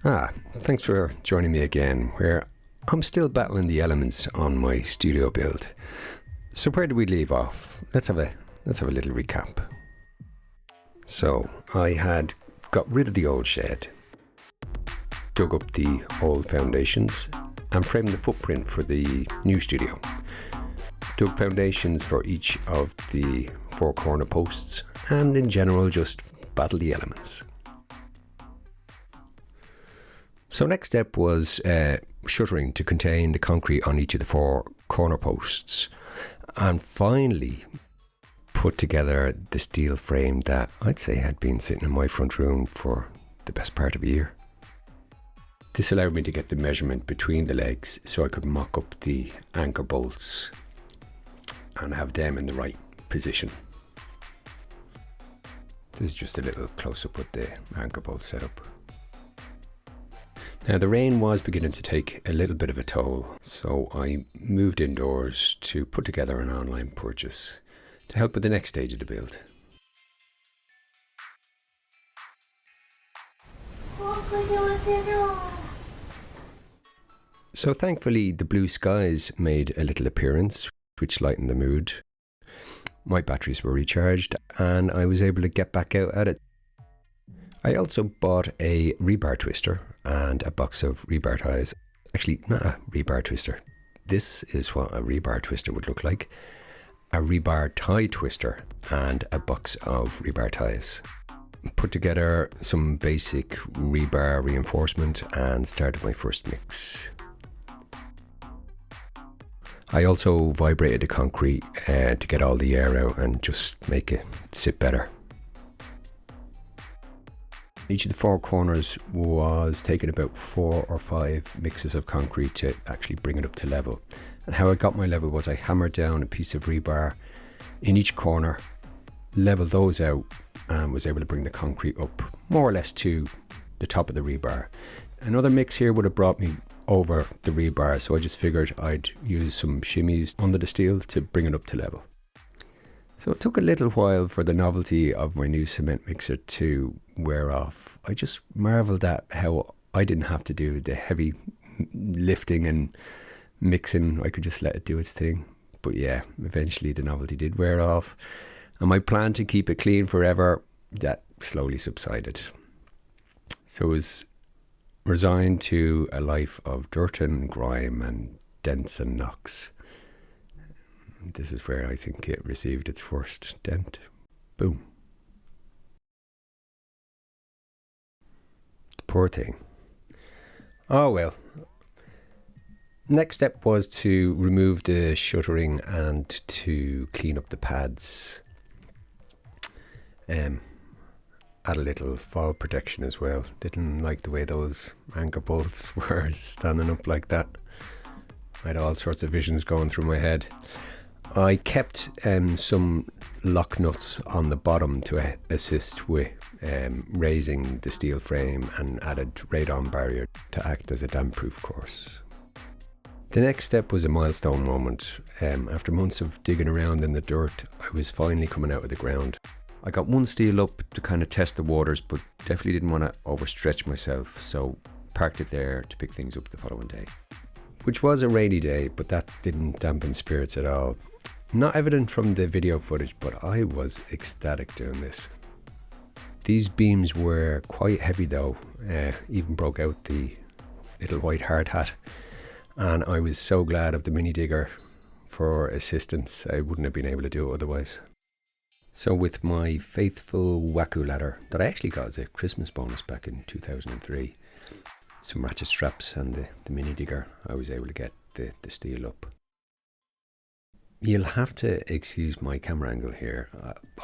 Thanks for joining me again, where I'm still battling the elements on my studio build. So where did we leave off? Let's have a little recap. So I had got rid of the old shed, dug up the old foundations, and framed the footprint for the new studio. Dug foundations for each of the four corner posts, and in general just battled the elements. So next step was shuttering to contain the concrete on each of the four corner posts, and finally put together the steel frame that I'd say had been sitting in my front room for the best part of a year. This allowed me to get the measurement between the legs so I could mock up the anchor bolts and have them in the right position. This is just a little close-up with the anchor bolt setup. Now the rain was beginning to take a little bit of a toll, so I moved indoors to put together an online purchase to help with the next stage of the build. So thankfully the blue skies made a little appearance, which lightened the mood. My batteries were recharged and I was able to get back out at it. I also bought a rebar twister and a box of rebar ties. Actually, not a rebar twister. This is what a rebar twister would look like. A rebar tie twister and a box of rebar ties. Put together some basic rebar reinforcement and started my first mix. I also vibrated the concrete to get all the air out and just make it sit better. Each of the four corners was taking about 4 or 5 mixes of concrete to actually bring it up to level. And how I got my level was I hammered down a piece of rebar in each corner, leveled those out, and was able to bring the concrete up more or less to the top of the rebar. Another mix here would have brought me over the rebar, so I just figured I'd use some shimmies under the steel to bring it up to level. So it took a little while for the novelty of my new cement mixer to wear off. I just marvelled at how I didn't have to do the heavy lifting and mixing. I could just let it do its thing. But yeah, eventually the novelty did wear off. And my plan to keep it clean forever, that slowly subsided. So I was resigned to a life of dirt and grime and dents and knocks. This is where I think it received its first dent. Boom. The poor thing. Oh well. Next step was to remove the shuttering and to clean up the pads. Add a little fall protection as well. Didn't like the way those anchor bolts were standing up like that. I had all sorts of visions going through my head. I kept some lock nuts on the bottom to assist with raising the steel frame and added radon barrier to act as a damp-proof course. The next step was a milestone moment. After months of digging around in the dirt, I was finally coming out of the ground. I got one steel up to kind of test the waters, but definitely didn't want to overstretch myself, so parked it there to pick things up the following day. Which was a rainy day, but that didn't dampen spirits at all. Not evident from the video footage, but I was ecstatic doing this. These beams were quite heavy though, even broke out the little white hard hat. And I was so glad of the mini digger for assistance. I wouldn't have been able to do it otherwise. So with my faithful Waku ladder that I actually got as a Christmas bonus back in 2003, some ratchet straps and the mini digger, I was able to get the steel up. You'll have to excuse my camera angle here.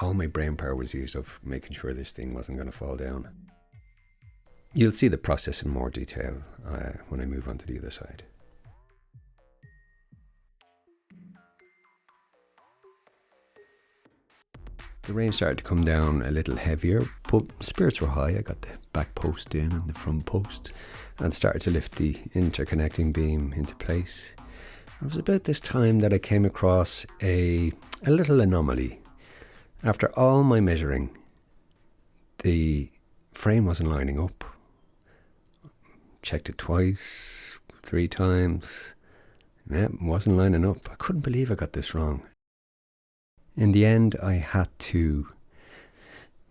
All my brain power was used up making sure this thing wasn't going to fall down. You'll see the process in more detail when I move on to the other side. The rain started to come down a little heavier, but spirits were high. I got the back post in and the front post and started to lift the interconnecting beam into place. It was about this time that I came across a little anomaly. After all my measuring, the frame wasn't lining up. checked it twice, 3 times. Yeah, it wasn't lining up. I couldn't believe I got this wrong. In the end, I had to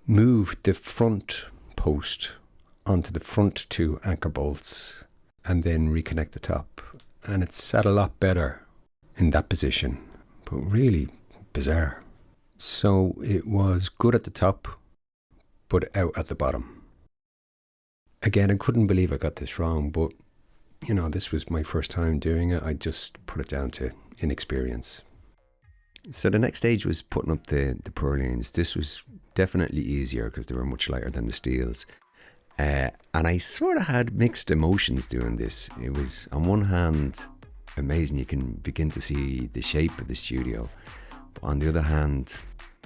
move the front post onto the front 2 anchor bolts and then reconnect the top. And it sat a lot better in that position, but really bizarre. So it was good at the top, but out at the bottom. Again, I couldn't believe I got this wrong, but you know, this was my first time doing it. I just put it down to inexperience. So the next stage was putting up the purlines. This was definitely easier because they were much lighter than the steels. And I sort of had mixed emotions doing this. It was, on one hand, amazing. You can begin to see the shape of the studio. But on the other hand,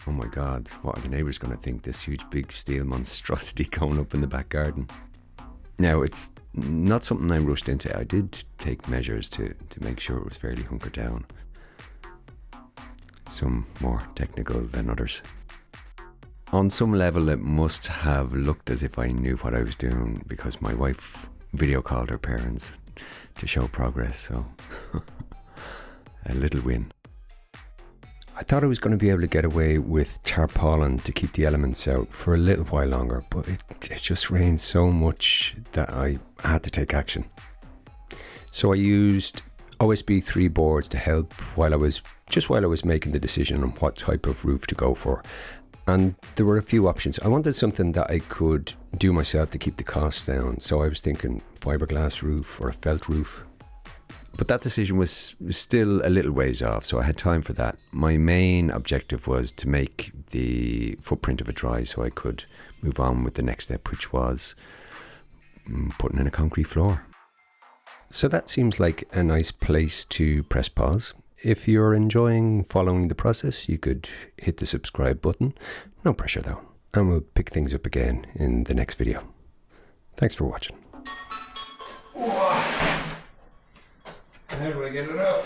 oh my God, what are the neighbours going to think? This huge big steel monstrosity going up in the back garden. Now, it's not something I rushed into. I did take measures to make sure it was fairly hunkered down. Some more technical than others. On some level, it must have looked as if I knew what I was doing because my wife video called her parents to show progress, so a little win. I thought I was going to be able to get away with tarpaulin to keep the elements out for a little while longer, but it just rained so much that I had to take action. So I used OSB 3 boards to help while I was making the decision on what type of roof to go for. And there were a few options. I wanted something that I could do myself to keep the costs down. So I was thinking fiberglass roof or a felt roof. But that decision was still a little ways off, so I had time for that. My main objective was to make the footprint of it dry so I could move on with the next step, which was putting in a concrete floor. So that seems like a nice place to press pause. If you're enjoying following the process, you could hit the subscribe button. No pressure though. And we'll pick things up again in the next video. Thanks for watching. How do I get it up?